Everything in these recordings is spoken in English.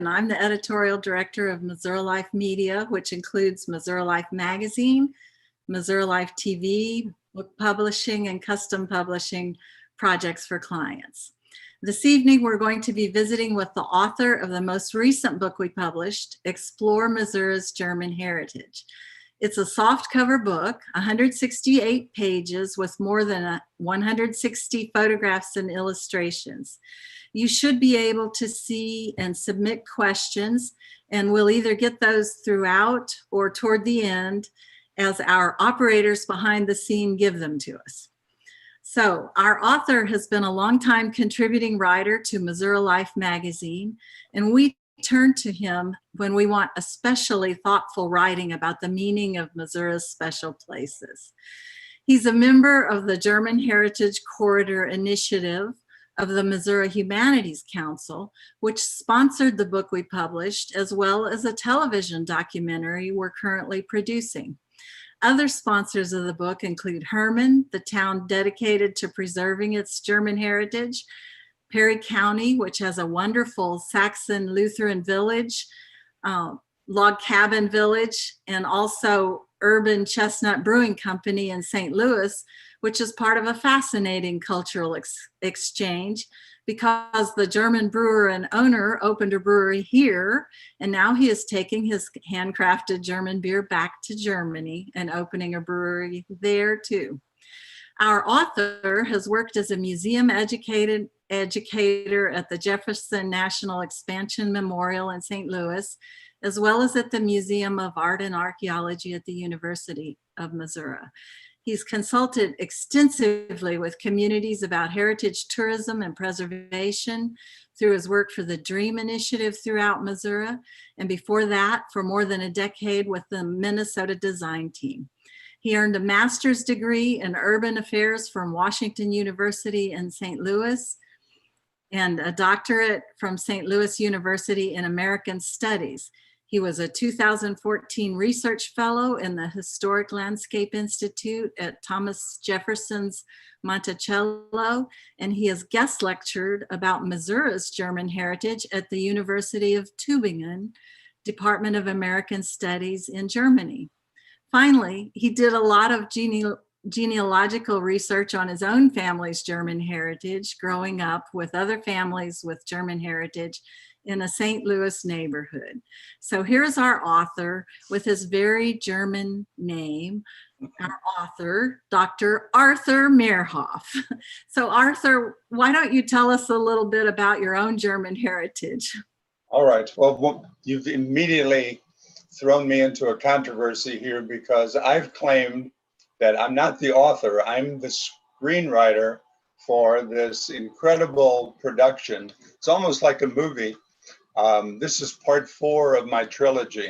I'm the editorial director of Missouri Life Media, which includes Missouri Life Magazine, Missouri Life TV, book publishing, and custom publishing projects for clients. This evening, we're going to be visiting with the author of the most recent book we published, Explore Missouri's German Heritage. It's a softcover book, 168 pages with more than 160 photographs and illustrations. You should be able to see and submit questions, and we'll either get those throughout or toward the end as our operators behind the scene give them to us. So our author has been a longtime contributing writer to Missouri Life magazine, and we turn to him when we want especially thoughtful writing about the meaning of Missouri's special places. He's a member of the German Heritage Corridor Initiative of the Missouri Humanities Council, which sponsored the book we published, as well as a television documentary we're currently producing. Other sponsors of the book include Herman, the town dedicated to preserving its German heritage, Perry County, which has a wonderful Saxon Lutheran village, log cabin village, and also Urban Chestnut Brewing Company in St. Louis, which is part of a fascinating cultural exchange because the German brewer and owner opened a brewery here, and now he is taking his handcrafted German beer back to Germany and opening a brewery there too. Our author has worked as a museum educator at the Jefferson National Expansion Memorial in St. Louis, as well as at the Museum of Art and Archaeology at the University of Missouri. He's consulted extensively with communities about heritage tourism and preservation through his work for the DREAM Initiative throughout Missouri, and before that, for more than a decade with the Minnesota Design Team. He earned a master's degree in urban affairs from Washington University in St. Louis and a doctorate from St. Louis University in American Studies. He was a 2014 research fellow in the Historic Landscape Institute at Thomas Jefferson's Monticello, and he has guest lectured about Missouri's German heritage at the University of Tübingen, Department of American Studies in Germany. Finally, he did a lot of genealogical research on his own family's German heritage, growing up with other families with German heritage in a St. Louis neighborhood. So here's our author with his very German name, our author, Dr. Arthur Mehrhoff. So Arthur, why don't you tell us a little bit about your own German heritage? All right, well, you've immediately thrown me into a controversy here because I've claimed that I'm not the author, I'm the screenwriter for this incredible production. It's almost like a movie. This is part 4 of my trilogy,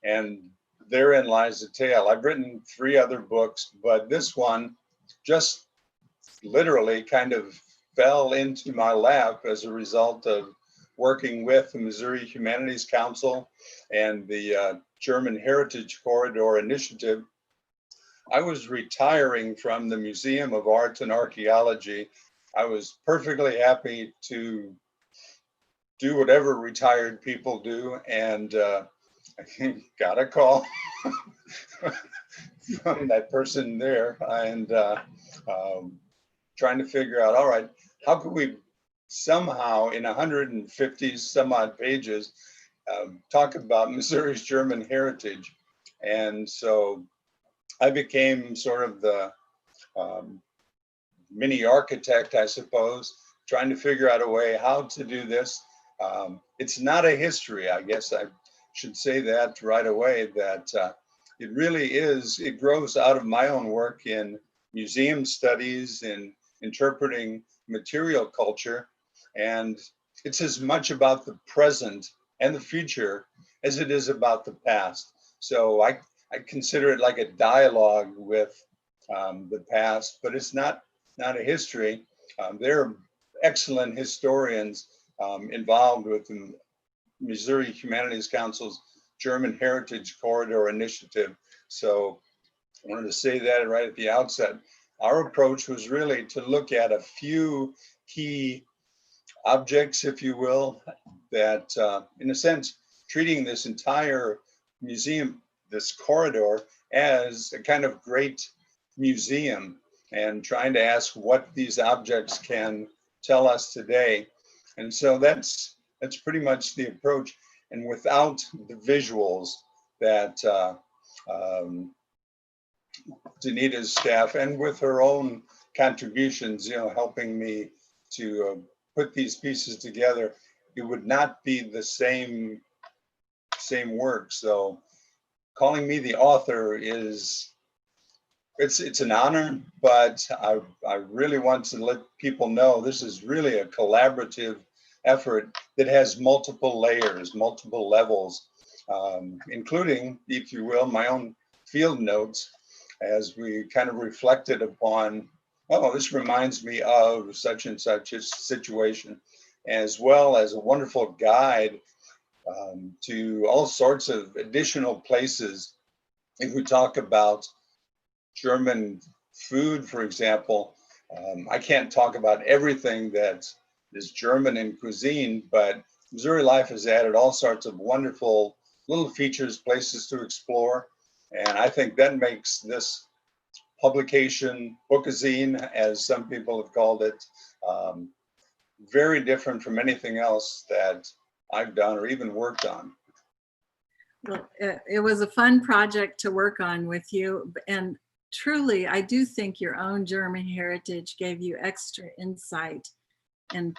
and therein lies the tale. I've written 3 other books, but this one just literally kind of fell into my lap as a result of working with the Missouri Humanities Council and the German Heritage Corridor Initiative. I was retiring from the Museum of Art and Archaeology. I was perfectly happy to do whatever retired people do, and I got a call from that person there, and trying to figure out, all right, how could we somehow in 150 some odd pages talk about Missouri's German heritage? And so I became sort of the mini architect, I suppose, trying to figure out a way how to do this. It's not a history, I guess I should say that right away, that it really is, it grows out of my own work in museum studies and interpreting material culture. And it's as much about the present and the future as it is about the past. So I consider it like a dialogue with the past, but it's not a history. There are excellent historians involved with the Missouri Humanities Council's German Heritage Corridor Initiative. So I wanted to say that right at the outset. Our approach was really to look at a few key objects, if you will, that in a sense, treating this entire museum, this corridor, as a kind of great museum, and trying to ask what these objects can tell us today. And so that's pretty much the approach. And without the visuals that Danita's staff, and with her own contributions, helping me to put these pieces together, it would not be the same work. So calling me the author is, it's an honor, but I really want to let people know this is really a collaborative effort that has multiple layers, multiple levels, including, if you will, my own field notes, as we kind of reflected upon, oh, this reminds me of such and such a situation, as well as a wonderful guide to all sorts of additional places. If we talk about German food, for example, I can't talk about everything that is German in cuisine, but Missouri Life has added all sorts of wonderful little features, places to explore. And I think that makes this publication, bookazine, as some people have called it, very different from anything else that I've done or even worked on. Well, it was a fun project to work on with you. And truly, I do think your own German heritage gave you extra insight. And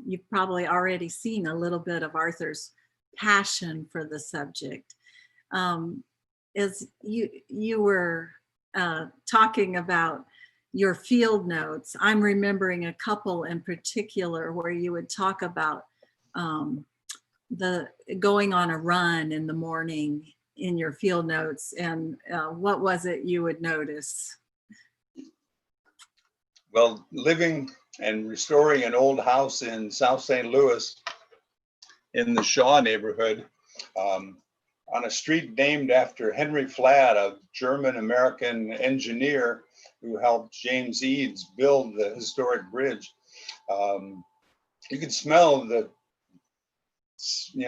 you've probably already seen a little bit of Arthur's passion for the subject. As you were talking about your field notes, I'm remembering a couple in particular where you would talk about the going on a run in the morning in your field notes, and what was it you would notice? Well, living and restoring an old house in South St. Louis in the Shaw neighborhood, on a street named after Henry Flatt, a German-American engineer who helped James Eads build the historic bridge. You could smell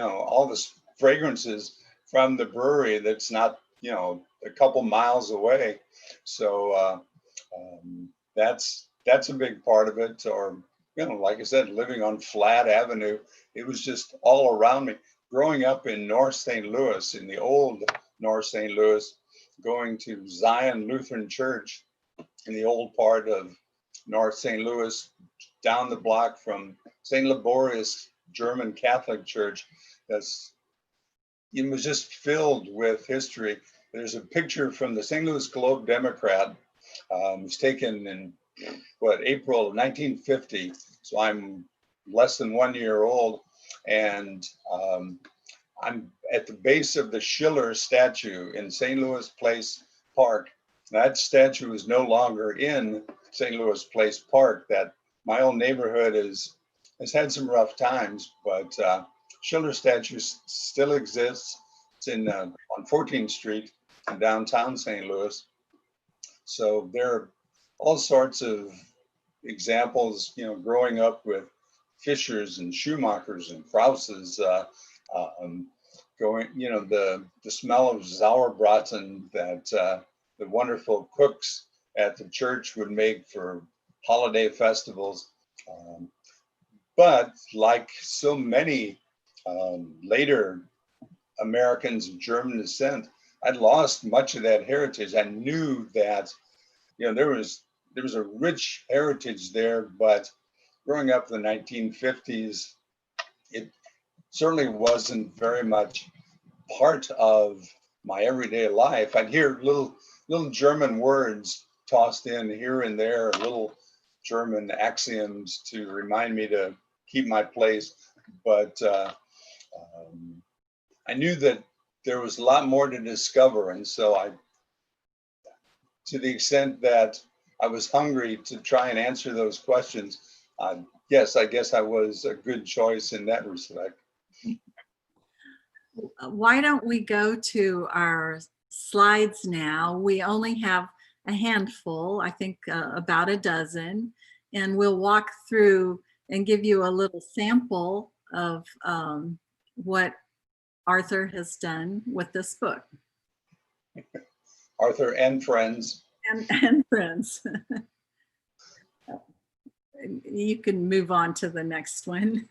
all the fragrances from the brewery that's not, a couple miles away. So that's a big part of it. Or, like I said, living on Flat Avenue, it was just all around me. Growing up in North St. Louis, in the old North St. Louis, going to Zion Lutheran Church in the old part of North St. Louis, down the block from St. Laborious German Catholic Church. It was just filled with history. There's a picture from the St. Louis Globe Democrat. It was taken in April of 1950. So I'm less than 1 year old, and I'm at the base of the Schiller statue in St. Louis Place Park. That statue is no longer in St. Louis Place Park. That my own neighborhood has had some rough times, but Schiller statue still exists. It's on 14th Street in downtown St. Louis. So there are all sorts of examples, growing up with Fischers and Schumachers and Krauses, the smell of Sauerbraten that the wonderful cooks at the church would make for holiday festivals. But like so many later Americans of German descent, I'd lost much of that heritage. I knew that, there was a rich heritage there, but growing up in the 1950s, it certainly wasn't very much part of my everyday life. I'd hear little German words tossed in here and there, little German axioms to remind me to keep my place. But I knew that there was a lot more to discover. And so to the extent that I was hungry to try and answer those questions, yes, I guess I was a good choice in that respect. Why don't we go to our slides now? We only have a handful, I think about a dozen, and we'll walk through and give you a little sample of what Arthur has done with this book. Arthur and friends. And friends. You can move on to the next one.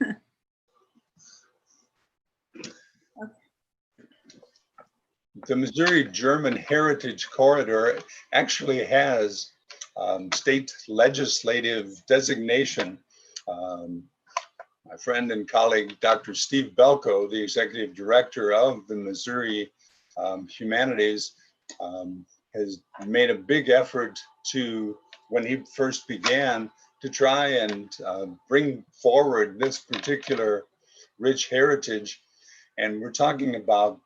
The Missouri German Heritage Corridor actually has state legislative designation. My friend and colleague, Dr. Steve Belko, the executive director of the Missouri Humanities, has made a big effort to, when he first began, to try and bring forward this particular rich heritage. And we're talking about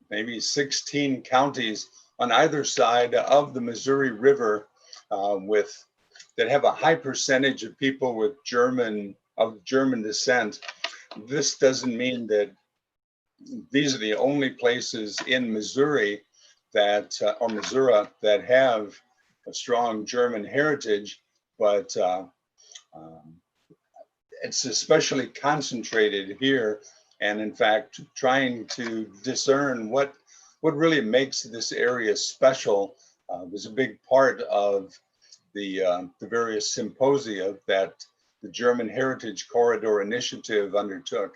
maybe 16 counties on either side of the Missouri River that have a high percentage of people with German descent. This doesn't mean that these are the only places in Missouri or Missouri that have a strong German heritage, but it's especially concentrated here. And in fact, trying to discern what really makes this area special was a big part of the various symposia that the German Heritage Corridor Initiative undertook.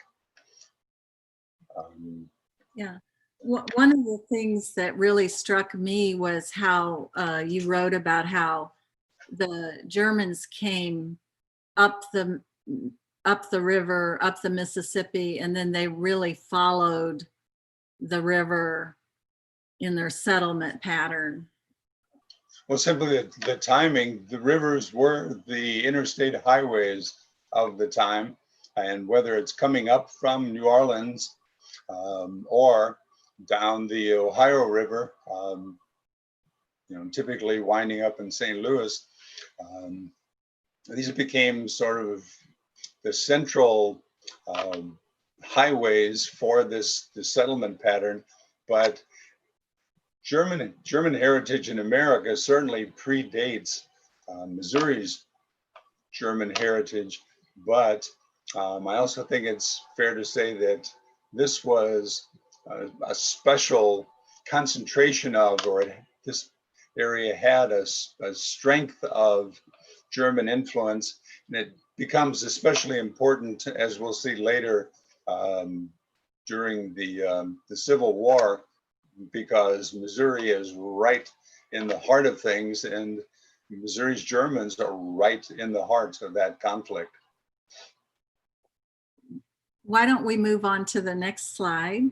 Yeah. One of the things that really struck me was how you wrote about how the Germans came up the river, up the Mississippi, and then they really followed the river in their settlement pattern. Well, simply the timing. The rivers were the interstate highways of the time, and whether it's coming up from New Orleans or down the Ohio River, typically winding up in St. Louis, these became sort of the central highways for the settlement pattern. But German heritage in America certainly predates Missouri's German heritage, but I also think it's fair to say that this was a special concentration of, or this area had a strength of German influence, and it becomes especially important, as we'll see later, during the Civil War, because Missouri is right in the heart of things, and Missouri's Germans are right in the heart of that conflict. Why don't we move on to the next slide?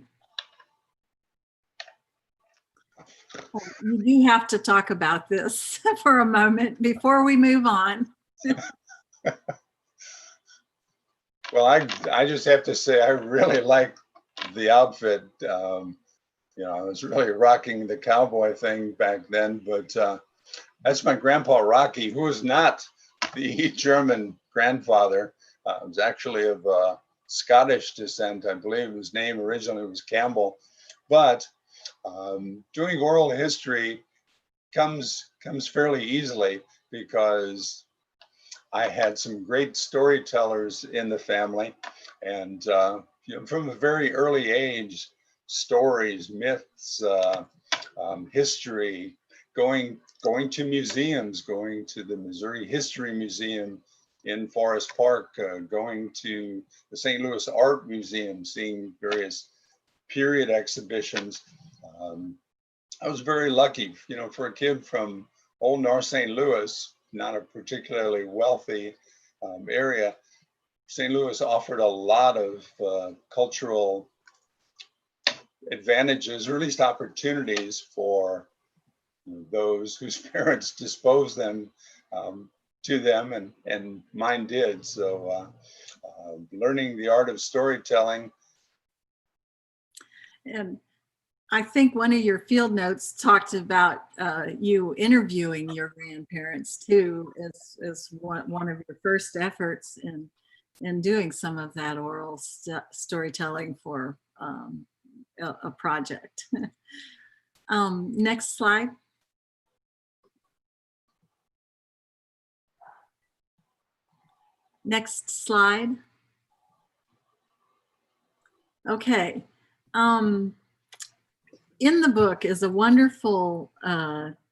You do have to talk about this for a moment before we move on. Well, I just have to say, I really like the outfit. I was really rocking the cowboy thing back then, but that's my grandpa Rocky, who was not the German grandfather. Was actually of Scottish descent. I believe his name originally was Campbell, but doing oral history comes fairly easily because I had some great storytellers in the family, and from a very early age, stories, myths, history, going to museums, going to the Missouri History Museum in Forest Park, going to the St. Louis Art Museum, seeing various period exhibitions. I was very lucky, for a kid from Old North St. Louis, not a particularly wealthy area. St. Louis offered a lot of cultural advantages, or at least opportunities, for those whose parents disposed them to them, and mine did. So learning the art of storytelling. And I think one of your field notes talked about you interviewing your grandparents too, as one of your first efforts in doing some of that oral storytelling for a project. Next slide. Next slide. Okay. In the book is a wonderful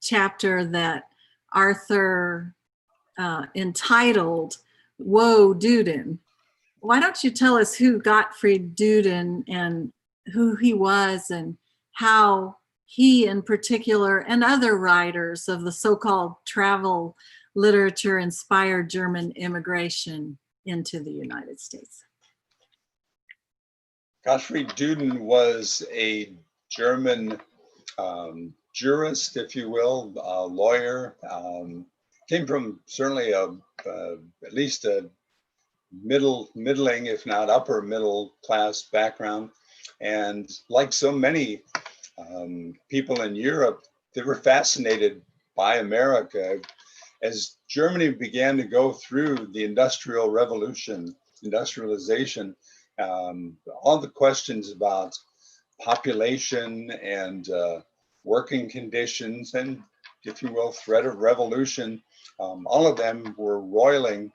chapter that Arthur entitled "Woe Duden." Why don't you tell us who Gottfried Duden and who he was and how he in particular and other writers of the so-called travel literature inspired German immigration into the United States? Gottfried Duden was a German jurist, if you will, a lawyer. Came from certainly at least a middling, if not upper middle class background. And like so many people in Europe, they were fascinated by America. As Germany began to go through the Industrial Revolution, industrialization, all the questions about population and working conditions and, if you will, threat of revolution, all of them were roiling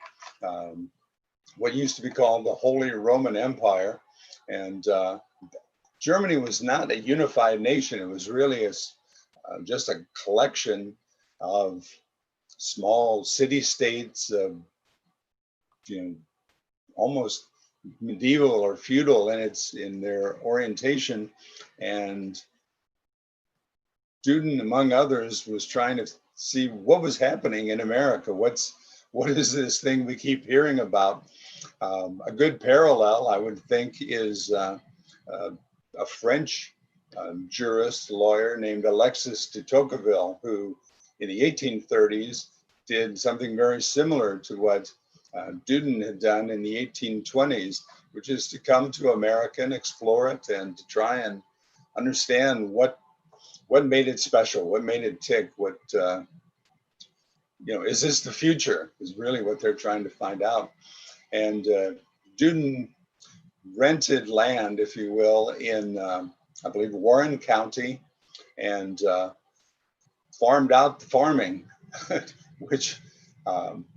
what used to be called the Holy Roman Empire. And Germany was not a unified nation. It was really just a collection of small city-states, almost medieval or feudal in their orientation. And Duden, among others, was trying to see what was happening in America. What is this thing we keep hearing about? A good parallel, I would think, is a French jurist, lawyer named Alexis de Tocqueville, who in the 1830s did something very similar to what Duden had done in the 1820s, which is to come to America and explore it and to try and understand what made it special, what made it tick, what is this the future, is really what they're trying to find out. And Duden rented land, if you will, in I believe Warren County, and farmed out the farming, which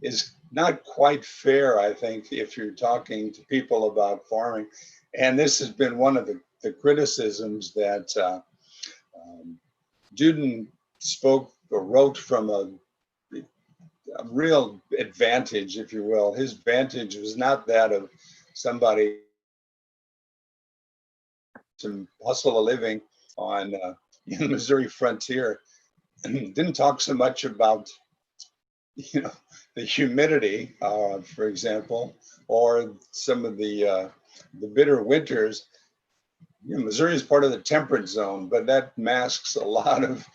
is not quite fair, I think, if you're talking to people about farming. And this has been one of the criticisms that Duden spoke or wrote from a real advantage, if you will. His vantage was not that of somebody to hustle a living on the Missouri frontier. Didn't talk so much about the humidity, for example, or some of the bitter winters. Missouri is part of the temperate zone, but that masks a lot of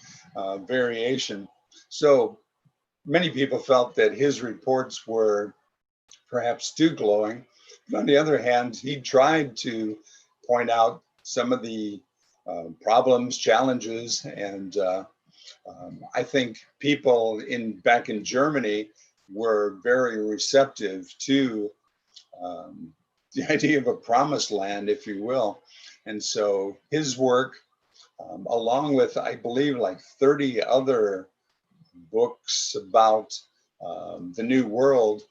variation. So many people felt that his reports were perhaps too glowing. But on the other hand, he tried to point out some of the problems, challenges, and I think people back in Germany were very receptive to the idea of a promised land, if you will. And so his work, along with, I believe, like 30 other books about the New World,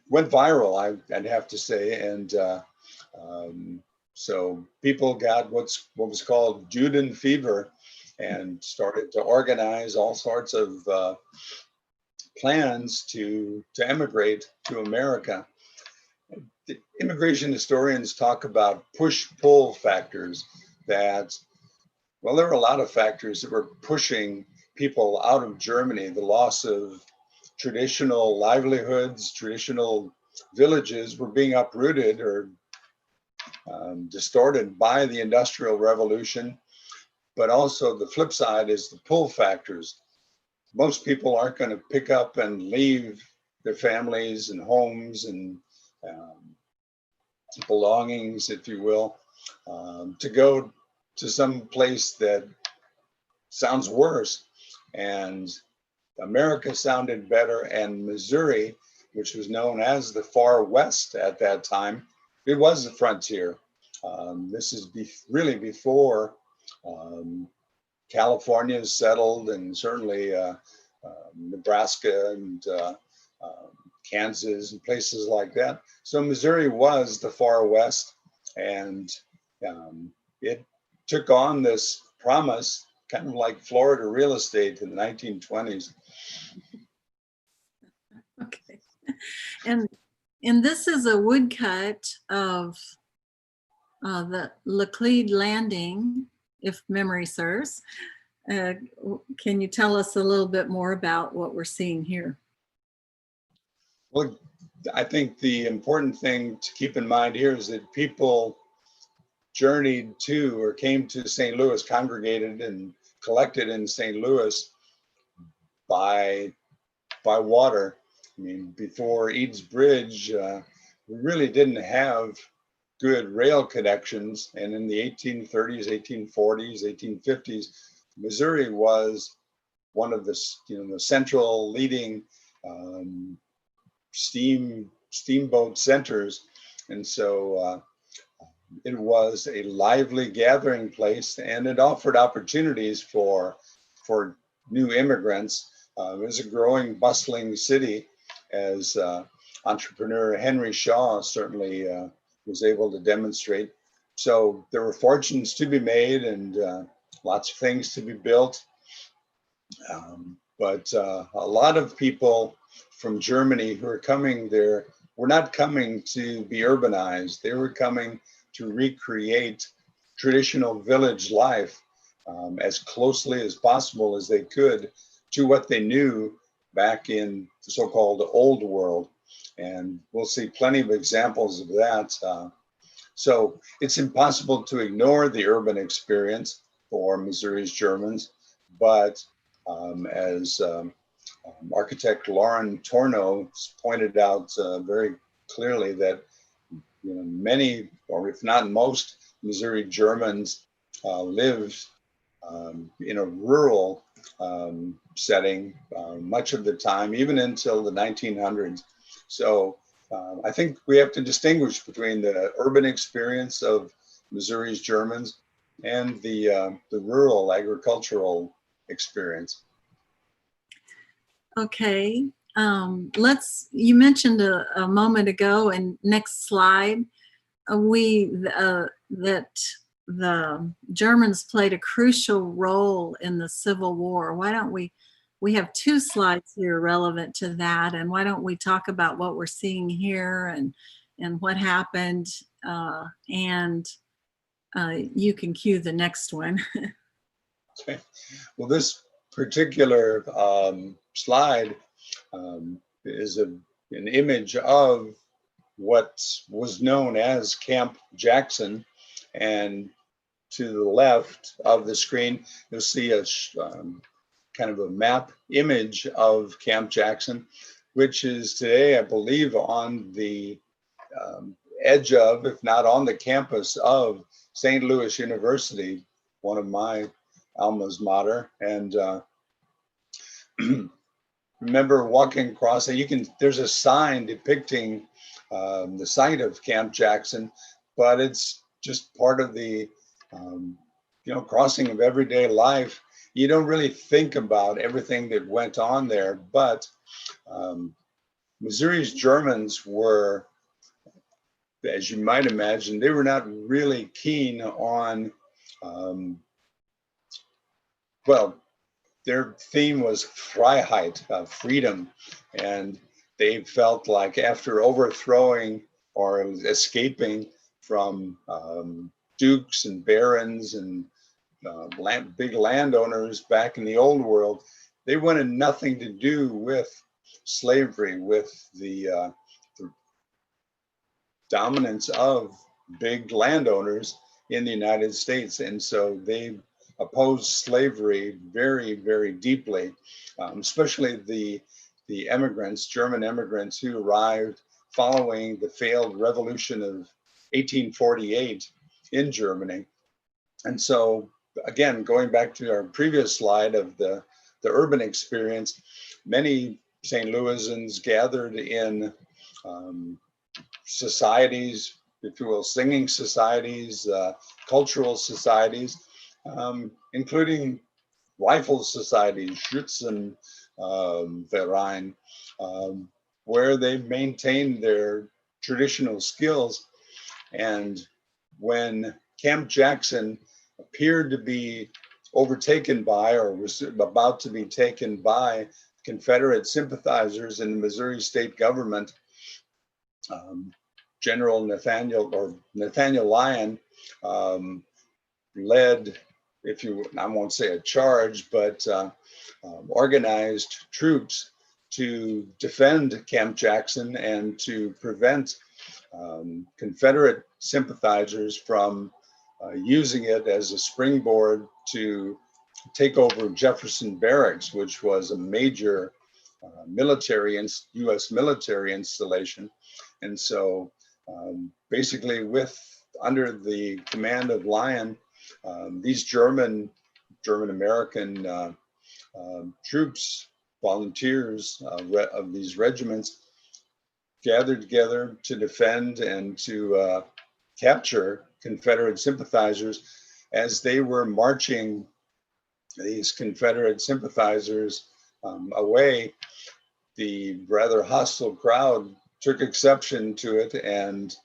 went viral, I'd have to say. And so people got what was called Duden fever and started to organize all sorts of plans to emigrate to America. The immigration historians talk about push-pull factors that, well, there were a lot of factors that were pushing people out of Germany. The loss of traditional livelihoods, traditional villages were being uprooted or distorted by the Industrial Revolution. But also the flip side is the pull factors. Most people aren't going to pick up and leave their families and homes and belongings, if you will, to go to some place that sounds worse. And America sounded better, and Missouri, which was known as the Far West at that time, it was the frontier. This is really before California is settled, and certainly Nebraska and Kansas and places like that. So Missouri was the far west, and it took on this promise, kind of like Florida real estate in the 1920s. Okay. And this is a woodcut of the Laclede Landing, if memory serves. Can you tell us a little bit more about what we're seeing here? Well, I think the important thing to keep in mind here is that people journeyed to or came to St. Louis, congregated and collected in St. Louis by water. I mean, before Eads Bridge, we really didn't have good rail connections. And in the 1830s, 1840s, 1850s, Missouri was one of the the central leading steamboat centers, and so it was a lively gathering place, and it offered opportunities for new immigrants. It was a growing, bustling city, as entrepreneur Henry Shaw certainly was able to demonstrate. So there were fortunes to be made, and lots of things to be built. But a lot of people from Germany who are coming there were not coming to be urbanized. They were coming to recreate traditional village life as closely as possible as they could to what they knew back in the so-called old world. And we'll see plenty of examples of that. So it's impossible to ignore the urban experience for Missouri's Germans, but as architect Lauren Torno pointed out very clearly, that many, or if not most, Missouri Germans lived in a rural setting much of the time, even until the 1900s. So I think we have to distinguish between the urban experience of Missouri's Germans and the rural agricultural experience. Okay. You mentioned a moment ago, and next slide, that the Germans played a crucial role in the Civil War. Why don't we have two slides here relevant to that, and why don't we talk about what we're seeing here and what happened, and you can cue the next one. Okay. Well, this particular slide is an image of what was known as Camp Jackson, and to the left of the screen you'll see a kind of a map image of Camp Jackson, which is today, I believe, on the edge of, if not on the campus of, St. Louis University, one of my alma's mater. And remember walking across it, there's a sign depicting the site of Camp Jackson, but it's just part of the crossing of everyday life. You don't really think about everything that went on there, but Missouri's Germans were, as you might imagine, they were not really keen on, their theme was Freiheit, freedom. And they felt like after overthrowing or escaping from dukes and barons and big landowners back in the old world, they wanted nothing to do with slavery, with the dominance of big landowners in the United States. And so they opposed slavery very, very deeply, especially the immigrants, German immigrants who arrived following the failed revolution of 1848 in Germany. And so, again, going back to our previous slide of the urban experience, many St. Louisans gathered in societies, if you will, singing societies, cultural societies, including rifle societies, Schützenverein, where they maintained their traditional skills. And when Camp Jackson appeared to be overtaken by, or was about to be taken by, Confederate sympathizers in the Missouri state government, General Nathaniel Lyon led, I won't say a charge, but organized troops to defend Camp Jackson and to prevent Confederate sympathizers from using it as a springboard to take over Jefferson Barracks, which was a major U.S. military installation. And so basically under the command of Lyon, these German American troops, volunteers of these regiments, gathered together to defend and to capture Confederate sympathizers. As they were marching these Confederate sympathizers away, the rather hostile crowd took exception to it, and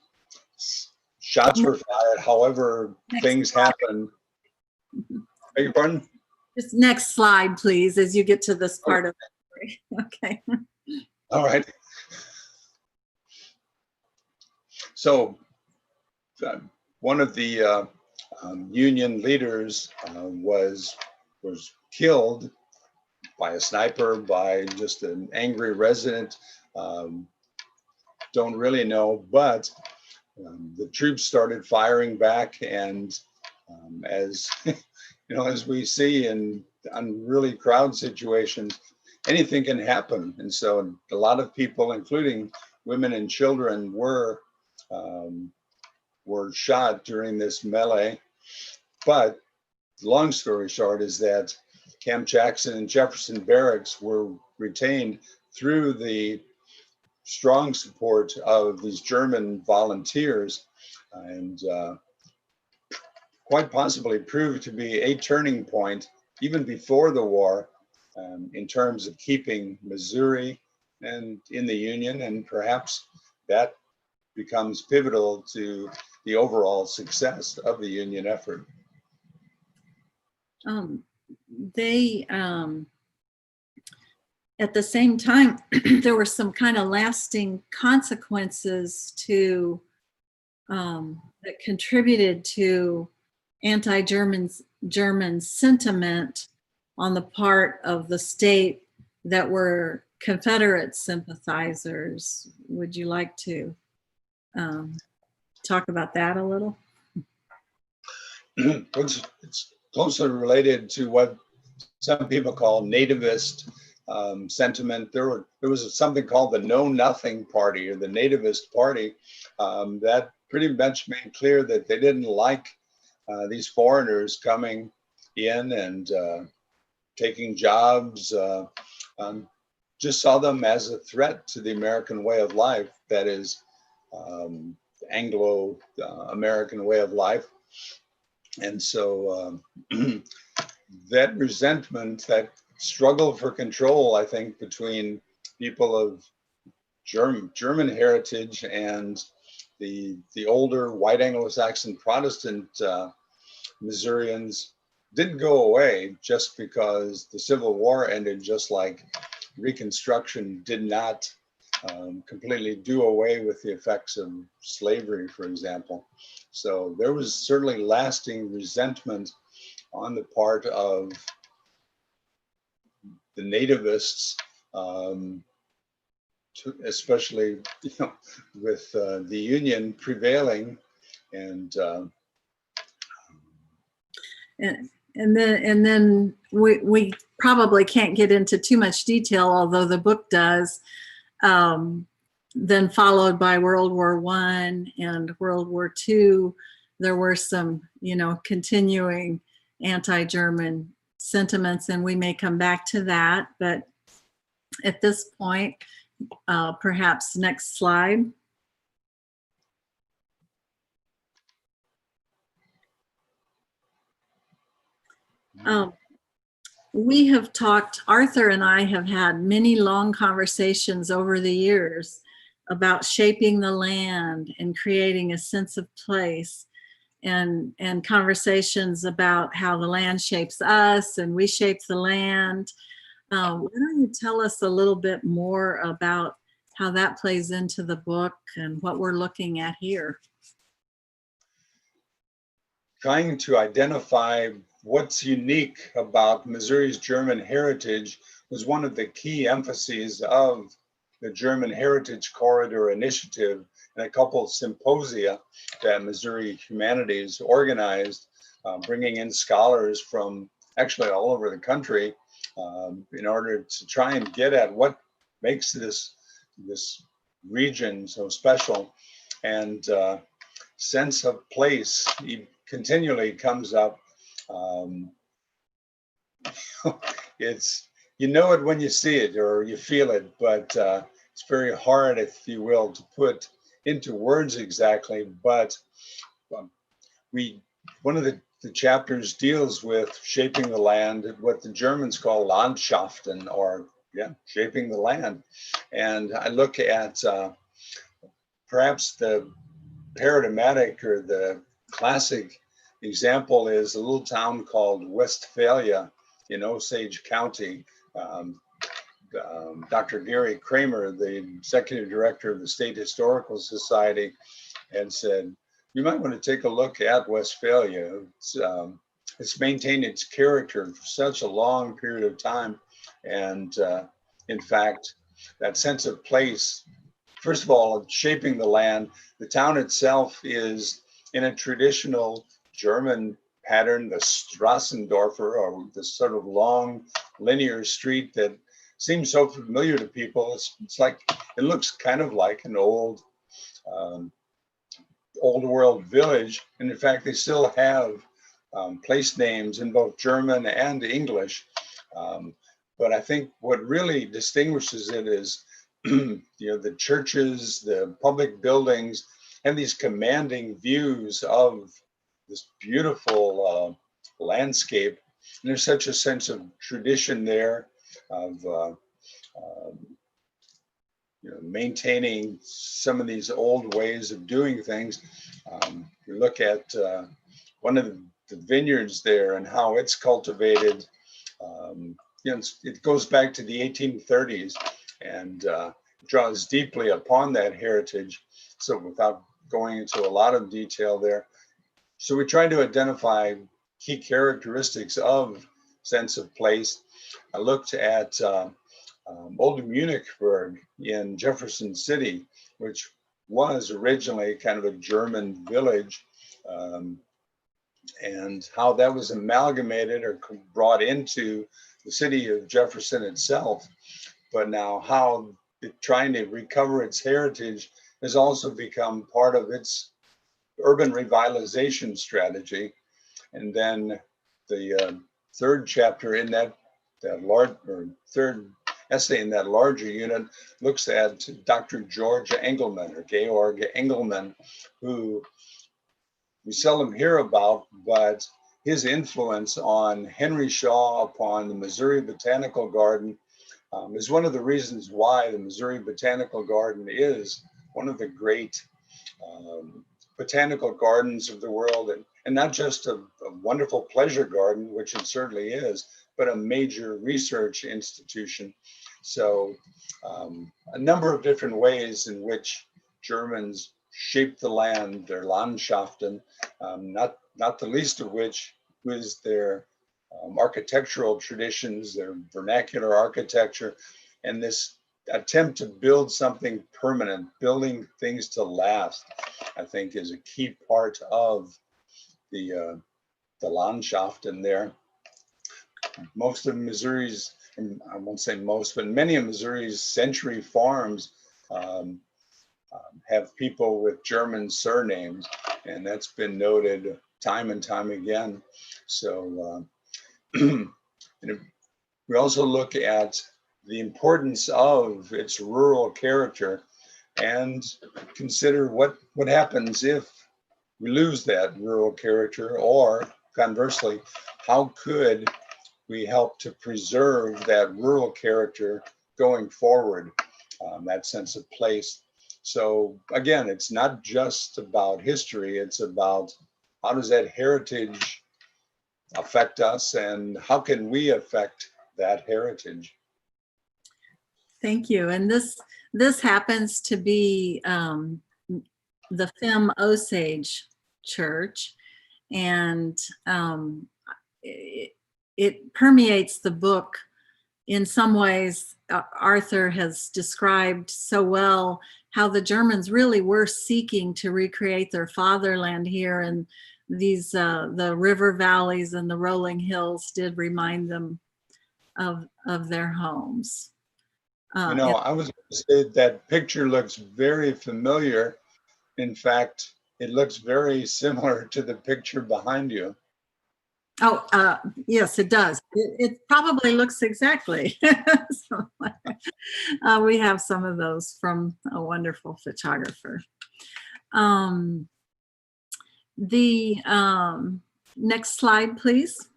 shots were fired. However, things happened. Beg your pardon? Just next slide, please, as you get to this part of it. Okay. All right. So one of the Union leaders was killed by a sniper, by just an angry resident. Don't really know, but the troops started firing back, and as as we see in unruly crowd situations, anything can happen. And so a lot of people, including women and children, were shot during this melee. But the long story short is that Camp Jackson and Jefferson Barracks were retained through the strong support of these German volunteers, and quite possibly proved to be a turning point even before the war in terms of keeping Missouri and in the Union, and perhaps that becomes pivotal to the overall success of the Union effort. At the same time, there were some kind of lasting consequences to that contributed to anti-German sentiment on the part of the state that were Confederate sympathizers. Would you like to talk about that a little? It's closely related to what some people call nativist sentiment. There was something called the Know Nothing Party, or the Nativist Party, that pretty much made clear that they didn't like these foreigners coming in and taking jobs, just saw them as a threat to the American way of life, that is Anglo-American way of life. And so that resentment, that struggle for control, I think, between people of German heritage and the older white Anglo-Saxon Protestant Missourians didn't go away just because the Civil War ended, just like Reconstruction did not completely do away with the effects of slavery, for example. So there was certainly lasting resentment on the part of the nativists, especially with the Union prevailing, and then we probably can't get into too much detail, although the book does. Then followed by World War I and World War II, there were some, continuing anti-German sentiments, and we may come back to that. But at this point, perhaps next slide. We have talked, Arthur and I have had many long conversations over the years about shaping the land and creating a sense of place, and conversations about how the land shapes us and we shape the land. Why don't you tell us a little bit more about how that plays into the book and what we're looking at here? Trying to identify what's unique about Missouri's German heritage was one of the key emphases of the German Heritage Corridor Initiative and a couple of symposia that Missouri Humanities organized, bringing in scholars from actually all over the country in order to try and get at what makes this region so special. And sense of place continually comes up. Um, it's, you know it when you see it or you feel it, but it's very hard, if you will, to put into words exactly. But um, one of the chapters deals with shaping the land, what the Germans call Landschaften, or shaping the land. And I look at perhaps the paradigmatic or the classic example is a little town called Westphalia in Osage County. Um, Dr. Gary Kramer, the executive director of the State Historical Society, had said, you might want to take a look at Westphalia. It's maintained its character for such a long period of time. And in fact, that sense of place, first of all, shaping the land, the town itself is in a traditional German pattern, the Strassendorfer, or the sort of long linear street that seems so familiar to people. It's like, it looks kind of like an old world village. And in fact, they still have place names in both German and English. But I think what really distinguishes it is the churches, the public buildings, and these commanding views of this beautiful landscape. And there's such a sense of tradition there, of maintaining some of these old ways of doing things. You look at one of the vineyards there and how it's cultivated. It goes back to the 1830s and draws deeply upon that heritage. So without going into a lot of detail there, so we try to identify key characteristics of sense of place. I looked at Old Munichburg in Jefferson City, which was originally kind of a German village, and how that was amalgamated or brought into the city of Jefferson itself. But now how trying to recover its heritage has also become part of its urban revitalization strategy. And then the third chapter in that third essay in that larger unit looks at Dr. George Engelmann, or Georg Engelmann, who we seldom hear about, but his influence on Henry Shaw upon the Missouri Botanical Garden is one of the reasons why the Missouri Botanical Garden is one of the great botanical gardens of the world, and not just a wonderful pleasure garden, which it certainly is, but a major research institution. So a number of different ways in which Germans shaped the land, their Landschaften, not the least of which was their architectural traditions, their vernacular architecture, and this attempt to build something permanent, building things to last, I think is a key part of the Landschaften there. Most of Missouri's, I won't say most, but many of Missouri's century farms have people with German surnames, and that's been noted time and time again. So we also look at the importance of its rural character and consider what happens if we lose that rural character, or conversely, how could we help to preserve that rural character going forward, that sense of place. So again, it's not just about history, it's about how does that heritage affect us and how can we affect that heritage? Thank you. And this happens to be the Femme Osage Church, and it permeates the book in some ways. Arthur has described so well how the Germans really were seeking to recreate their fatherland here, and these the river valleys and the rolling hills did remind them of their homes. You know, I was going to say that picture looks very familiar. In fact, it looks very similar to the picture behind you. Oh, yes, it does. It probably looks exactly. So, we have some of those from a wonderful photographer. The next slide, please.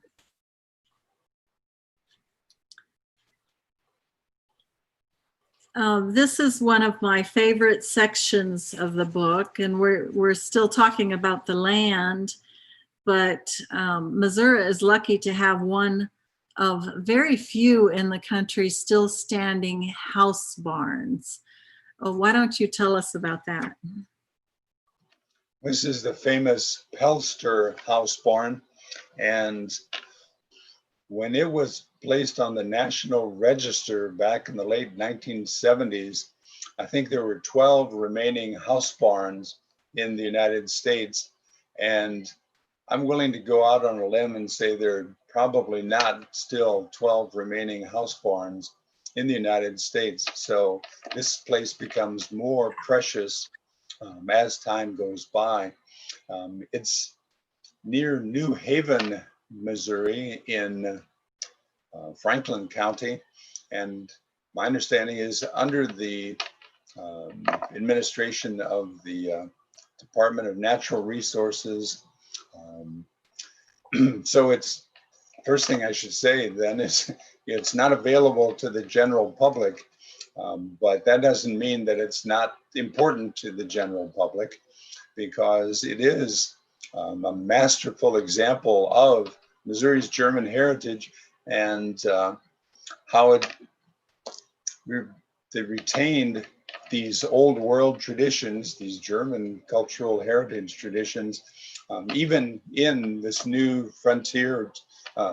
This is one of my favorite sections of the book, and we're still talking about the land, but Missouri is lucky to have one of very few in the country still standing house barns. Why don't you tell us about that? This is the famous Pelster house barn, and when it was placed on the National Register back in the late 1970s, I think there were 12 remaining house barns in the United States. And I'm willing to go out on a limb and say there are probably not still 12 remaining house barns in the United States. So this place becomes more precious as time goes by. It's near New Haven, Missouri, in Franklin County, and my understanding is under the administration of the Department of Natural Resources. So it's, first thing I should say then is it's not available to the general public, but that doesn't mean that it's not important to the general public, because it is a masterful example of Missouri's German heritage and how they retained these old world traditions, these German cultural heritage traditions, even in this new frontier,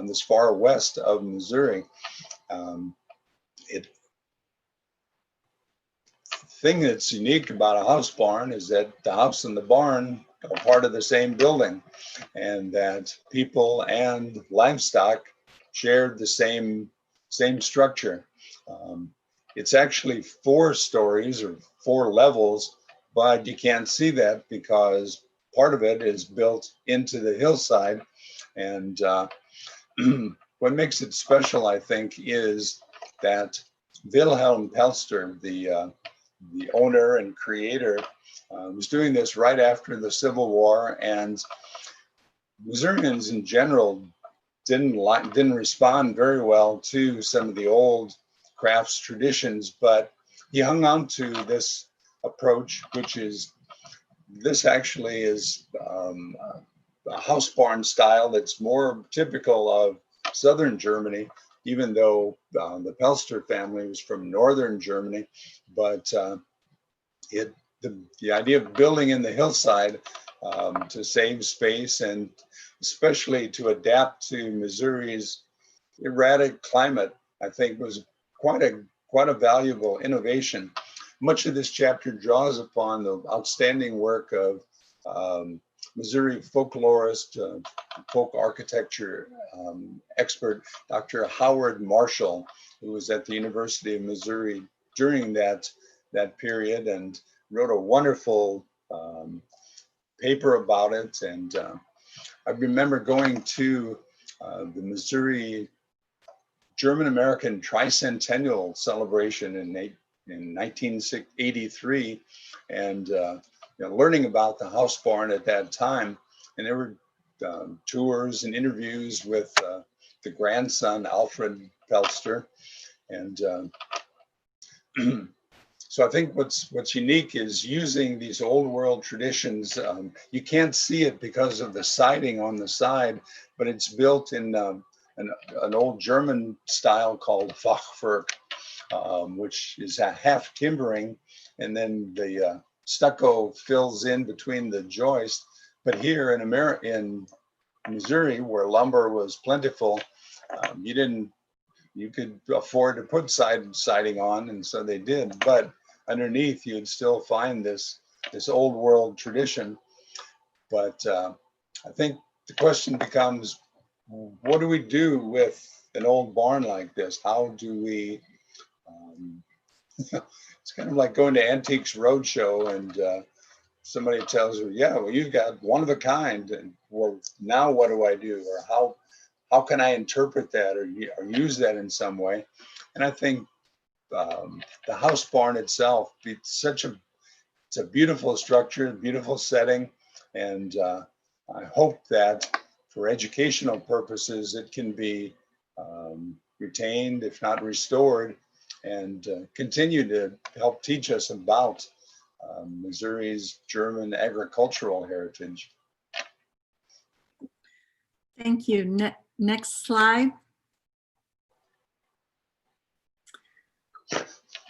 this far west of Missouri. Thing that's unique about a house barn is that the house and the barn are part of the same building, and that people and livestock shared the same structure. It's actually 4 stories or 4 levels, but you can't see that because part of it is built into the hillside. And what makes it special, I think, is that Wilhelm Pelster, the owner and creator, was doing this right after the Civil War, and Missourians in general didn't respond very well to some of the old crafts traditions, but he hung on to this approach, which is, this actually is a house barn style that's more typical of southern Germany, even though the Pelster family was from northern Germany. But the idea of building in the hillside to save space, and especially to adapt to Missouri's erratic climate, I think was quite a valuable innovation. Much of this chapter draws upon the outstanding work of Missouri folklorist, folk architecture expert, Dr. Howard Marshall, who was at the University of Missouri during that period and wrote a wonderful paper about it. And I remember going to the Missouri German-American Tricentennial celebration in 1983, and learning about the house barn at that time. And there were tours and interviews with the grandson, Alfred Pelster. And so I think what's unique is using these old world traditions. You can't see it because of the siding on the side, but it's built in an old German style called Fachwerk, which is a half timbering, and then the stucco fills in between the joist. But here in Missouri, where lumber was plentiful, you could afford to put siding on, and so they did. But underneath, you'd still find this old world tradition. But I think the question becomes, what do we do with an old barn like this? How do we? It's kind of like going to Antiques Roadshow and somebody tells you, yeah, well, you've got one of a kind, and well, now what do I do, or how can I interpret that or use that in some way? And I think the house barn itself, it's a beautiful structure, beautiful setting, and I hope that for educational purposes, it can be retained, if not restored, and continue to help teach us about Missouri's German agricultural heritage. Thank you. Next slide.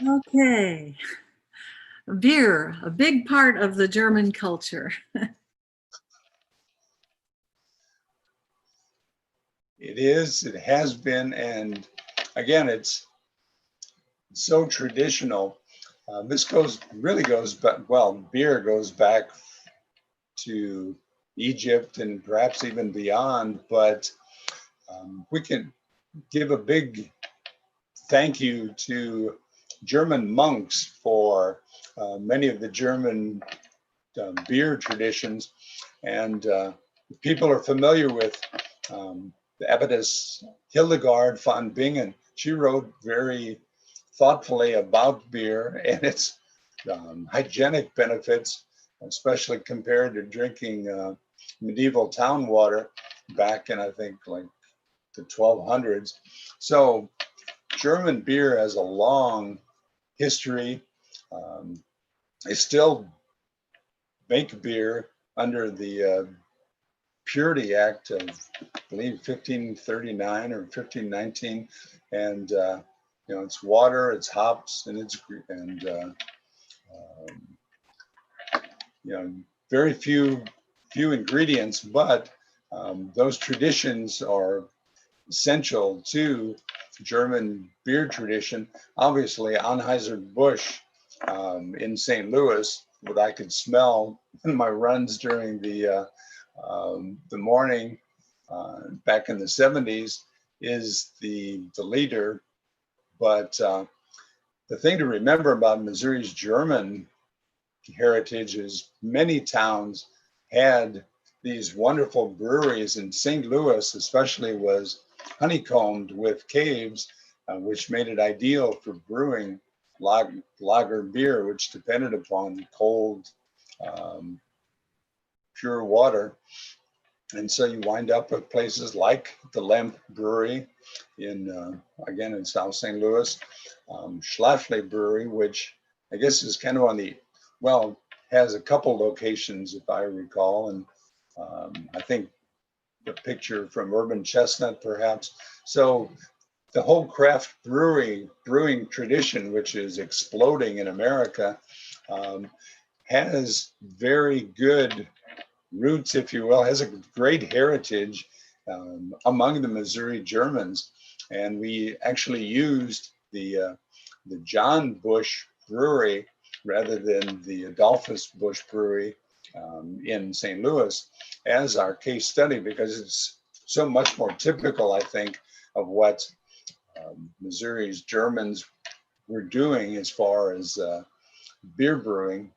Okay. Beer, a big part of the German culture. It is, it has been, and again, it's so traditional. This really goes back, well, beer goes back to Egypt and perhaps even beyond, but we can give a big thank you to German monks for many of the German beer traditions. And people are familiar with the abbess Hildegard von Bingen. She wrote very thoughtfully about beer and its hygienic benefits, especially compared to drinking medieval town water back in, I think, like the 1200s. So German beer has a long history. They still make beer under the Purity Act of, I believe, 1539 or 1519, and it's water, it's hops, and very few ingredients, but those traditions are essential to German beer tradition. Obviously, Anheuser-Busch in St. Louis, what I could smell in my runs during the morning back in the 70s, is the leader. But the thing to remember about Missouri's German heritage is many towns had these wonderful breweries, and St. Louis especially was honeycombed with caves, which made it ideal for brewing lager beer, which depended upon cold, pure water. And so you wind up with places like the Lemp Brewery again in South St. Louis, Schlafly Brewery, which I guess is kind of has a couple locations if I recall, and I think the picture from Urban Chestnut perhaps. So the whole craft brewing tradition, which is exploding in America, has very good roots, if you will, has a great heritage among the Missouri Germans. And we actually used the John Busch Brewery rather than the Adolphus Busch Brewery in St. Louis as our case study, because it's so much more typical, I think, of what Missouri's Germans were doing as far as beer brewing.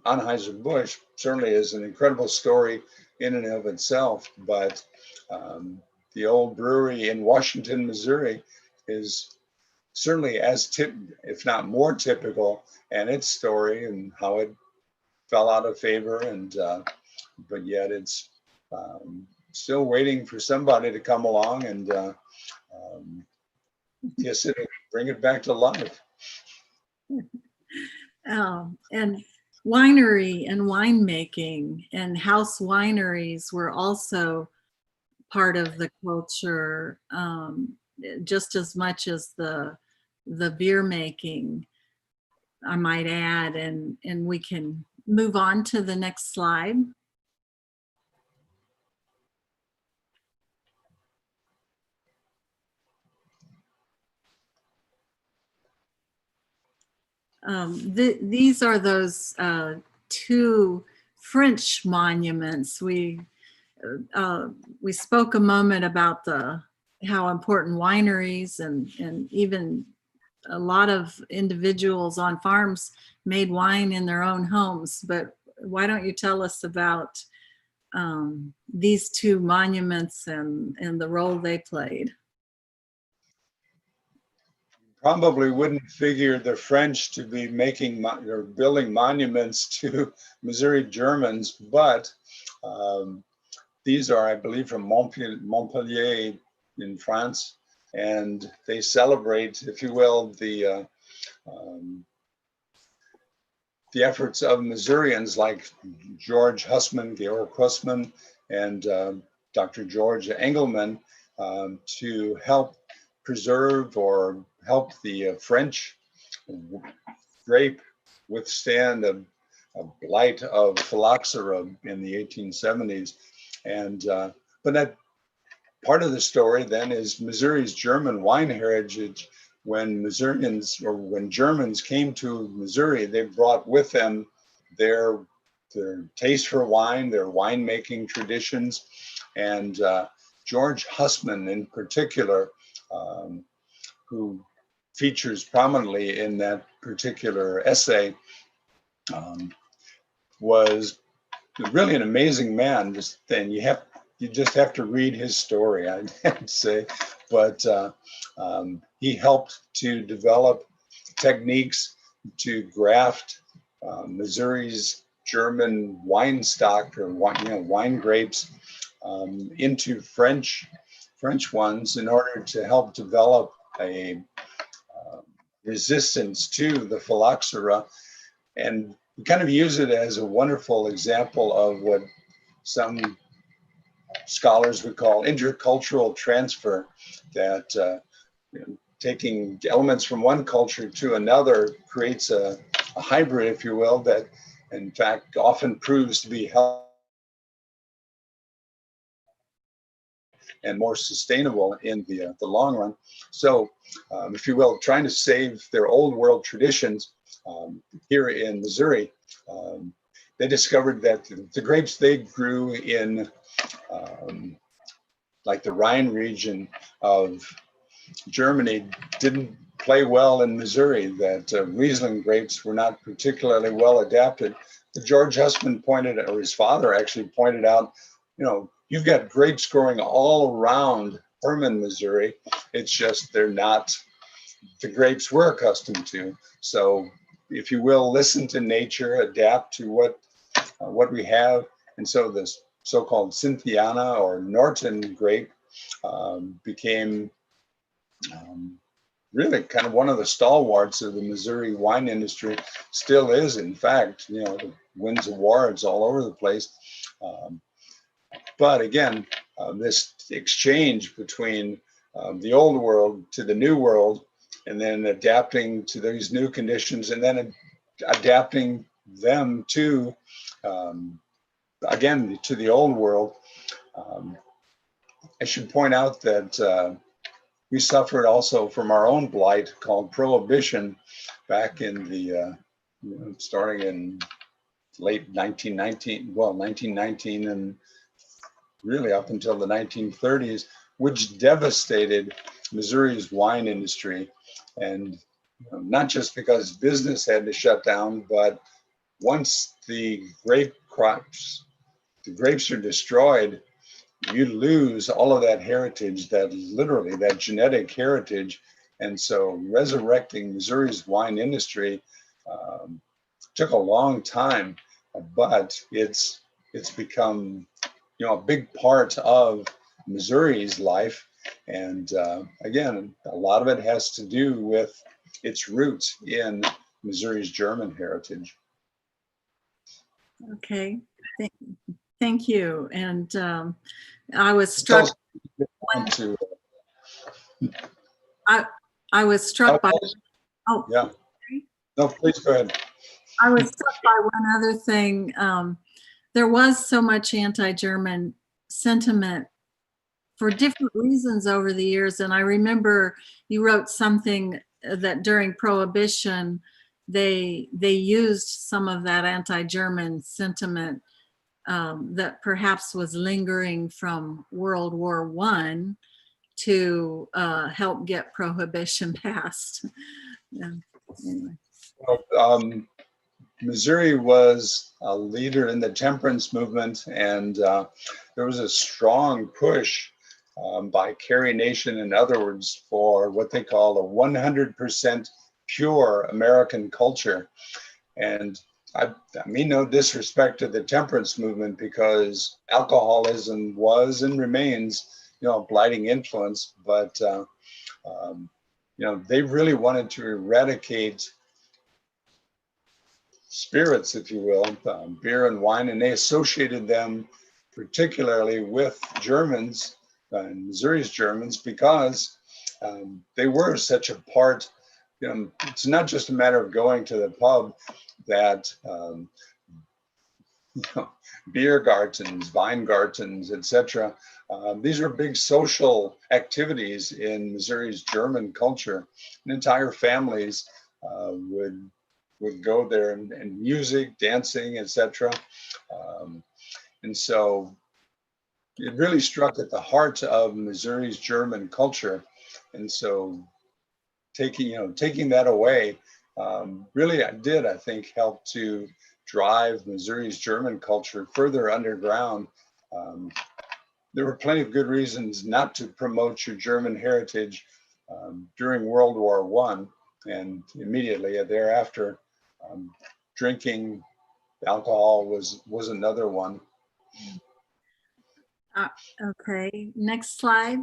Anheuser-Busch certainly is an incredible story in and of itself, but the old brewery in Washington, Missouri is certainly if not more typical, and its story and how it fell out of favor, and but yet it's still waiting for somebody to come along and guess it'll bring it back to life. And winery and winemaking and house wineries were also part of the culture, just as much as the beer making, I might add, and we can move on to the next slide. These are those two French monuments. We spoke a moment about how important wineries and even a lot of individuals on farms made wine in their own homes. But why don't you tell us about these two monuments and the role they played? Probably wouldn't figure the French to be making or building monuments to Missouri Germans, but these are, I believe, from Montpellier in France, and they celebrate, if you will, the efforts of Missourians like George Hussman, Georg Hussman, and Dr. George Engelmann to help preserve or help the French grape withstand a blight of phylloxera in the 1870s. And but that part of the story then is Missouri's German wine heritage. When Missourians or when Germans came to Missouri, they brought with them their taste for wine, their winemaking traditions, and George Hussman in particular, who features prominently in that particular essay, was really an amazing man. And you just have to read his story, I'd have to say. But he helped to develop techniques to graft Missouri's German wine stock or wine grapes into French ones in order to help develop a resistance to the phylloxera. And we kind of use it as a wonderful example of what some scholars would call intercultural transfer, that taking elements from one culture to another creates a hybrid, if you will, that in fact often proves to be healthy and more sustainable in the long run. So, if you will, trying to save their old world traditions here in Missouri, they discovered that the grapes they grew in like the Rhine region of Germany didn't play well in Missouri, that Riesling grapes were not particularly well adapted. But George Hussman or his father actually pointed out, you've got grapes growing all around Hermann, Missouri. It's just they're not the grapes we're accustomed to. So, if you will, listen to nature, adapt to what we have. And so this so-called Cynthiana or Norton grape became really kind of one of the stalwarts of the Missouri wine industry. Still is, in fact, wins awards all over the place. But again, this exchange between the old world to the new world, and then adapting to these new conditions, and then adapting them to, again, to the old world. I should point out that we suffered also from our own blight called Prohibition back in the, starting in late 1919 and really up until the 1930s, which devastated Missouri's wine industry. And not just because business had to shut down, but once the grapes are destroyed, you lose all of that heritage, that genetic heritage. And so resurrecting Missouri's wine industry took a long time, but it's become, a big part of Missouri's life. And again, a lot of it has to do with its roots in Missouri's German heritage. Okay, thank you. And I was struck. I was struck by. Oh, yeah. No, please go ahead. I was struck by one other thing. There was so much anti-German sentiment for different reasons over the years. And I remember you wrote something that during Prohibition, they used some of that anti-German sentiment that perhaps was lingering from World War I to help get Prohibition passed. Yeah. Anyway. Missouri was a leader in the temperance movement, and there was a strong push by Carrie Nation and others for what they call a 100% pure American culture. And I mean no disrespect to the temperance movement, because alcoholism was and remains, a blighting influence. But they really wanted to eradicate spirits, if you will, beer and wine, and they associated them particularly with Germans, Missouri's Germans, because they were such a part. It's not just a matter of going to the pub, that beer gardens, wine gardens, etc. These are big social activities in Missouri's German culture, and entire families would go there, and music, dancing, etc. And so it really struck at the heart of Missouri's German culture. And so taking that away really did, I think, help to drive Missouri's German culture further underground. There were plenty of good reasons not to promote your German heritage during World War I, and immediately thereafter. Drinking alcohol was another one. Okay, next slide.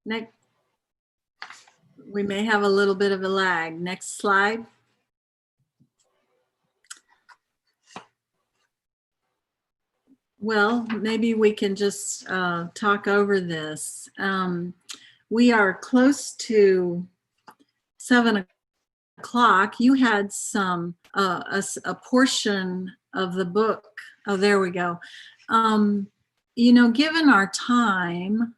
Next, we may have a little bit of a lag. Next slide. Well, maybe we can just talk over this. We are close to 7 o'clock. You had some a portion of the book. Oh, there we go. Given our time,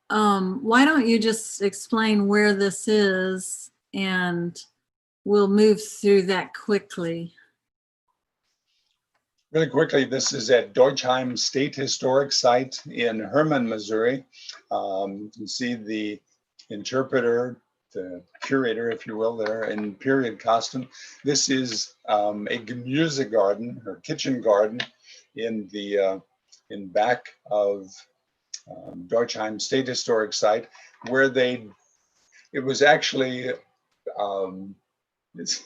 why don't you just explain where this is, and we'll move through that quickly. Really quickly, this is at Deutschheim State Historic Site in Hermann, Missouri. You can see the interpreter, the curator, if you will, there in period costume. This is a Gemüse garden or kitchen garden in back of Deutschheim State Historic Site, where it was actually it's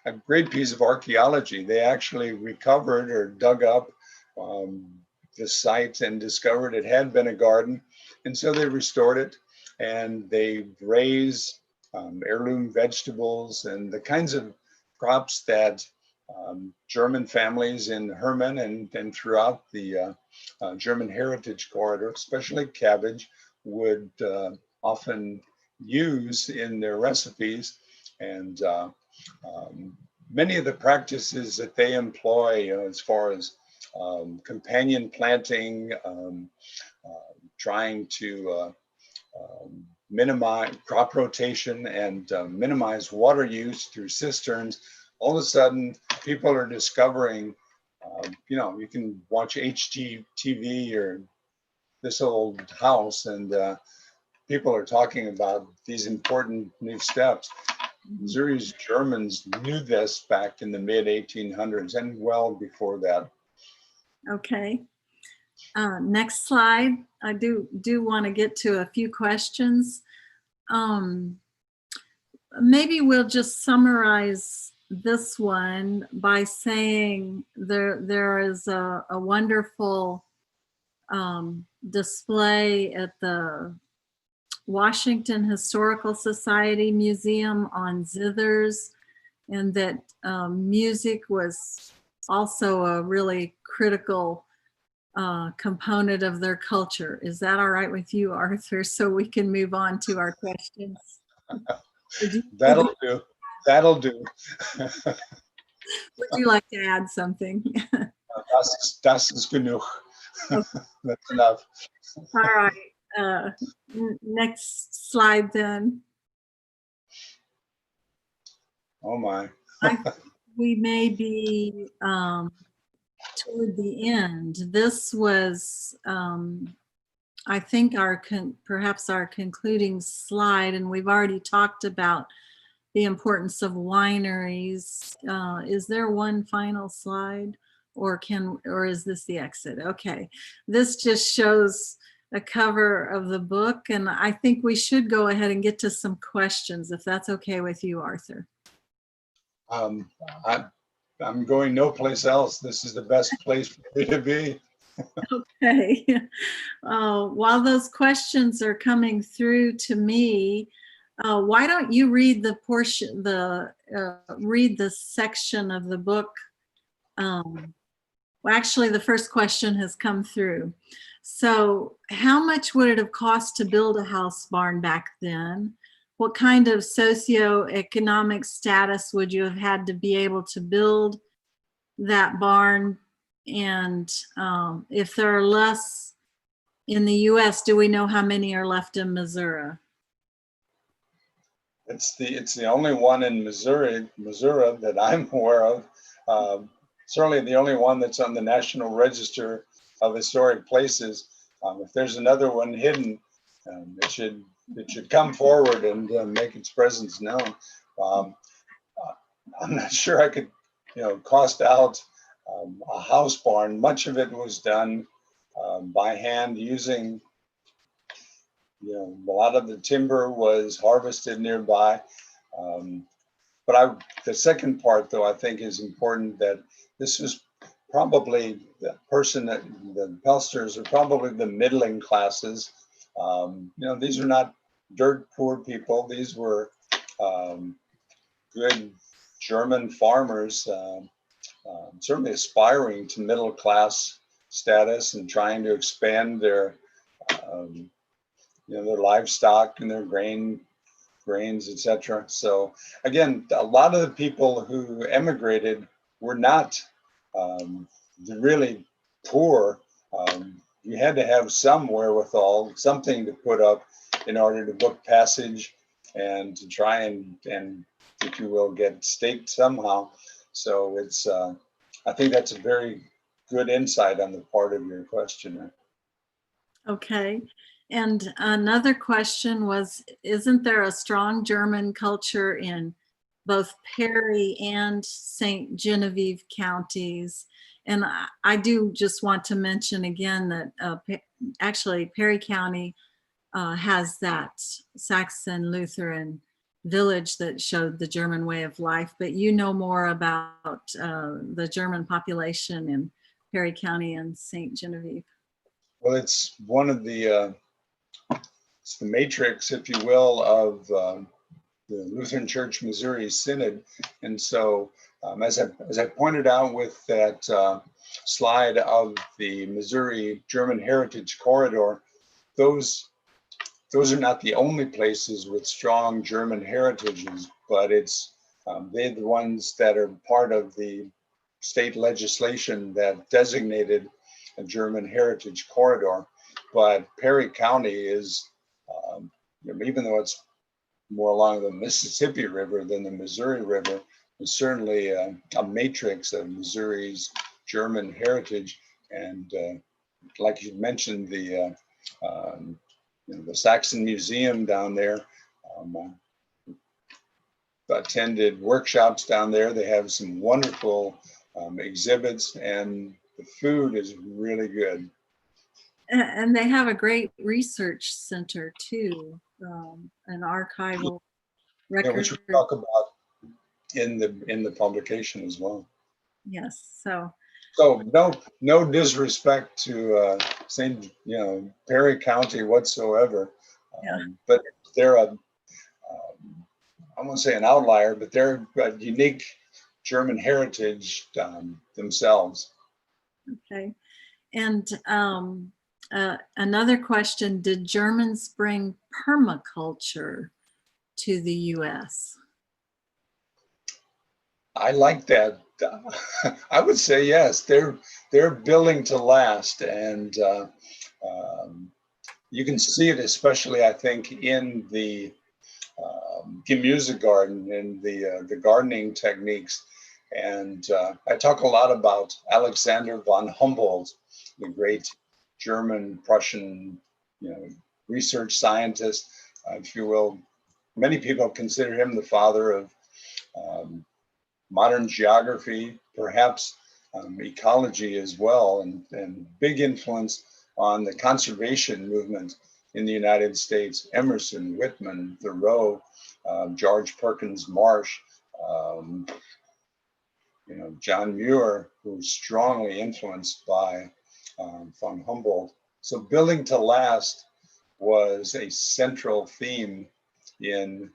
a great piece of archaeology. They actually recovered or dug up the site and discovered it had been a garden. And so they restored it, and they raise heirloom vegetables and the kinds of crops that German families in Hermann and throughout the German heritage corridor, especially cabbage, would often use in their recipes. And many of the practices that they employ, as far as companion planting, trying to minimize crop rotation and minimize water use through cisterns, all of a sudden people are discovering, you can watch HGTV or This Old House, and people are talking about these important new steps. Missouri's Germans knew this back in the mid 1800s and well before that. Okay. Next slide. I do want to get to a few questions. maybe we'll just summarize this one by saying there is a wonderful display at the Washington Historical Society Museum on zithers, and that music was also a really critical component of their culture. Is that all right with you, Arthur? So we can move on to our questions. That'll do. That'll do. Would you like to add something? Das ist genug. That's enough. All right. Next slide then. Oh my. We may be toward the end. This was, I think, perhaps our concluding slide, and we've already talked about the importance of wineries. Is there one final slide, or is this the exit? Okay, this just shows a cover of the book, and I think we should go ahead and get to some questions, if that's okay with you, Arthur. I'm going no place else. This is the best place for me to be. Okay. While those questions are coming through to me, why don't you read the portion, read the section of the book? Well, actually, the first question has come through. So, how much would it have cost to build a house barn back then? What kind of socioeconomic status would you have had to be able to build that barn? And if there are less in the U.S., do we know how many are left in Missouri? It's the only one in Missouri that I'm aware of. Certainly the only one that's on the National Register of Historic Places. If there's another one hidden, it should come forward and make its presence known. I'm not sure I could, cost out a house barn. Much of it was done by hand using, a lot of the timber was harvested nearby. But the second part, though, I think is important, that this was probably the Pelsters are probably the middling classes. These are not dirt poor people. These were good German farmers, certainly aspiring to middle class status and trying to expand their livestock and their grains, etc. So again, a lot of the people who emigrated were not really poor. You had to have some wherewithal, something to put up in order to book passage and to try and if you will, get staked somehow. So it's, I think that's a very good insight on the part of your questioner. Okay. And another question was, isn't there a strong German culture in both Perry and St. Genevieve counties? And I do just want to mention again that actually Perry County has that Saxon Lutheran village that showed the German way of life, but you know more about the German population in Perry County and St. Genevieve. Well, it's one of the it's the matrix, if you will, of the Lutheran Church Missouri Synod. And so as I pointed out with that slide of the Missouri German Heritage Corridor, those are not the only places with strong German heritages, but it's they're the ones that are part of the state legislation that designated a German heritage corridor. But Perry County is, even though it's more along the Mississippi River than the Missouri River, is certainly a matrix of Missouri's German heritage. And like you mentioned, the Saxon Museum down there, attended workshops down there. They have some wonderful exhibits, and the food is really good. And they have a great research center too, an archival Yeah, which we record. talk about in the publication as well. Yes. So So no disrespect to St. Perry County whatsoever, yeah. but they're I won't say an outlier, but they're a unique German heritage themselves. Okay. And another question: did Germans bring permaculture to the U.S.? I like that. I would say yes. They're building to last, and you can see it, especially I think in the Gemüse garden and the gardening techniques. And I talk a lot about Alexander von Humboldt, the great German Prussian, research scientist, if you will. Many people consider him the father of um, modern geography, perhaps ecology as well, and big influence on the conservation movement in the United States. Emerson, Whitman, Thoreau, George Perkins Marsh, um, John Muir, who was strongly influenced by von Humboldt. So building to last was a central theme in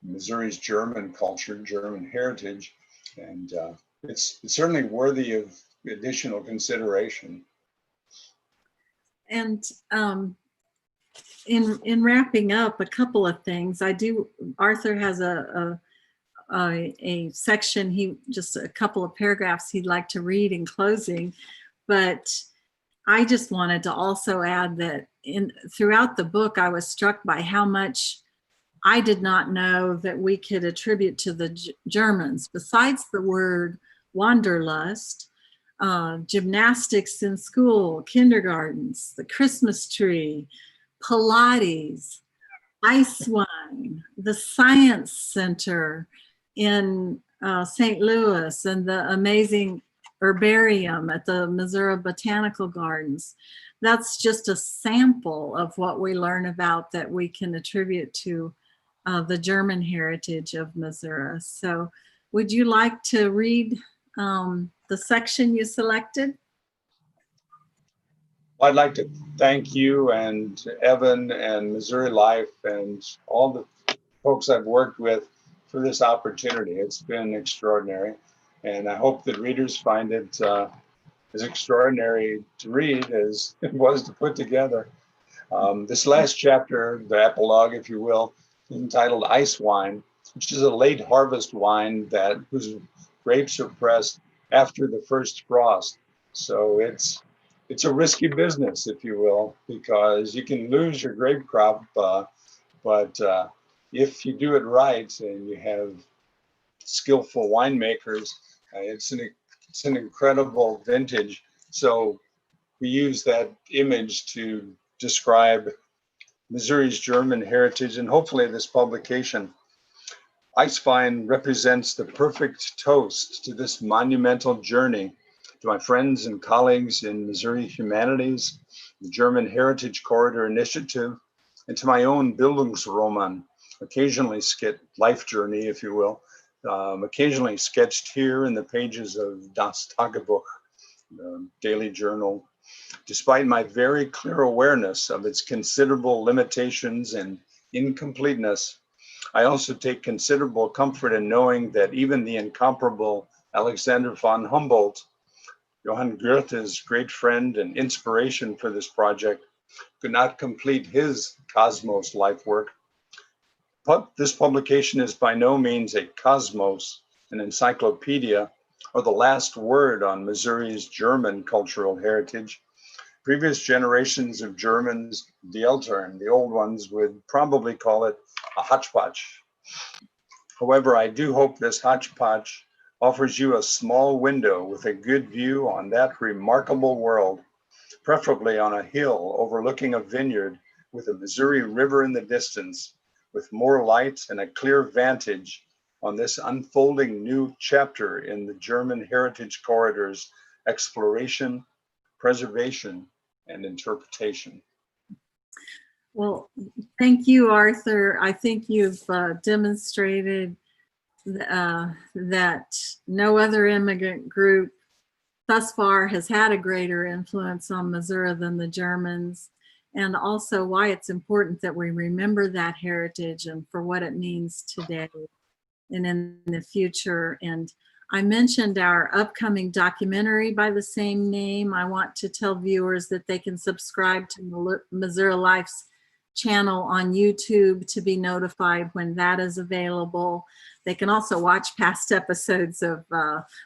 Missouri's German culture, German heritage, and it's certainly worthy of additional consideration. And in wrapping up, a couple of things. Arthur has a section, just a couple of paragraphs he'd like to read in closing, but I just wanted to also add that throughout the book, I was struck by how much I did not know that we could attribute to the Germans, besides the word wanderlust, gymnastics in school, kindergartens, the Christmas tree, Pilates, ice wine, the Science Center in St. Louis, and the amazing herbarium at the Missouri Botanical Gardens. That's just a sample of what we learn about that we can attribute to the German heritage of Missouri. So would you like to read the section you selected? I'd like to thank you and Evan and Missouri Life and all the folks I've worked with for this opportunity. It's been extraordinary, and I hope that readers find it as extraordinary to read as it was to put together. This last chapter, the epilogue, if you will, is entitled Ice Wine, which is a late harvest wine whose grapes are pressed after the first frost. So it's a risky business, if you will, because you can lose your grape crop, but if you do it right and you have skillful winemakers, it's an incredible vintage. So we use that image to describe Missouri's German heritage, and hopefully this publication. Eiswein represents the perfect toast to this monumental journey, to my friends and colleagues in Missouri Humanities, the German Heritage Corridor Initiative, and to my own Bildungsroman, occasionally life journey, if you will, occasionally sketched here in the pages of Das Tagebuch, the daily journal. Despite my very clear awareness of its considerable limitations and incompleteness, I also take considerable comfort in knowing that even the incomparable Alexander von Humboldt, Johann Goethe's great friend and inspiration for this project, could not complete his Cosmos life work. But this publication is by no means a cosmos, an encyclopedia, or the last word on Missouri's German cultural heritage. Previous generations of Germans, the Eltern, the old ones, would probably call it a hodgepodge. However, I do hope this hodgepodge offers you a small window with a good view on that remarkable world, preferably on a hill overlooking a vineyard with the Missouri River in the distance, with more light and a clear vantage on this unfolding new chapter in the German Heritage Corridor's exploration, preservation, and interpretation. Well, thank you, Arthur. I think you've demonstrated that no other immigrant group thus far has had a greater influence on Missouri than the Germans, and also why it's important that we remember that heritage and for what it means today and in the future. And I mentioned our upcoming documentary by the same name. I want to tell viewers that they can subscribe to Missouri Life's channel on YouTube to be notified when that is available. They can also watch past episodes of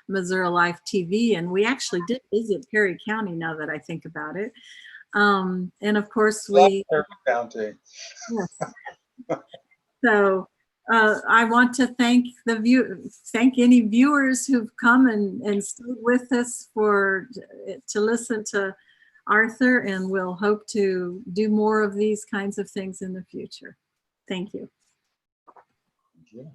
Missouri Life TV. And we actually did visit Perry County, now that I think about it. And of course, we... Perry County. Yes. So I want to thank any viewers who've come and stayed with us to listen to Arthur, and we'll hope to do more of these kinds of things in the future. Thank you. Thank you.